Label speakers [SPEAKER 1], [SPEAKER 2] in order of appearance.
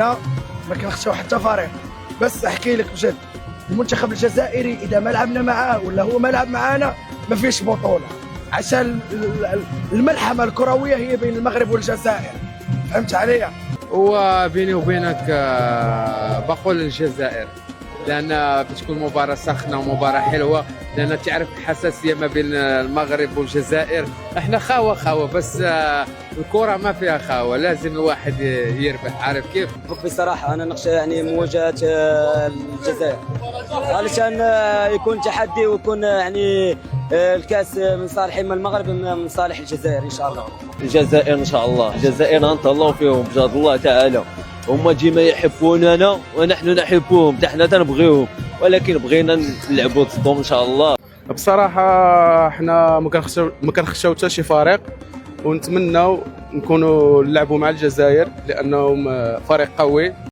[SPEAKER 1] حنا ما كنخشاو حتى فريق، بس احكي لك بجد المنتخب الجزائري اذا ما لعبنا معاه ولا هو ما لعب معانا ما فيش بطوله، عشان الملحمه الكرويه هي بين المغرب والجزائر. فهمت عليا؟
[SPEAKER 2] وبيني وبينك بقول الجزائر، لان بتكون مباراه ساخنه ومباراه حلوه، لان تعرف الحساسيه ما بين المغرب والجزائر. احنا خاوه بس الكره ما فيها خاوه، لازم الواحد يربح. عارف كيف؟
[SPEAKER 3] بصراحه انا نخشى يعني مواجهه الجزائر علشان يكون تحدي ويكون يعني الكاس من صالح المغرب من صالح الجزائر ان شاء الله.
[SPEAKER 4] الجزائر ان شاء الله، الجزائر نهضروا فيهم بجد الله تعالى، هما ديما يحبوننا ونحن نحبهم، حتى حنا نبغيهم، ولكن بغينا نلعبوا ضدهم ان شاء الله.
[SPEAKER 5] بصراحه احنا ما كنخشاو حتى شي فريق، ونتمناو نكونوا نلعبوا مع الجزائر لانهم فريق قوي.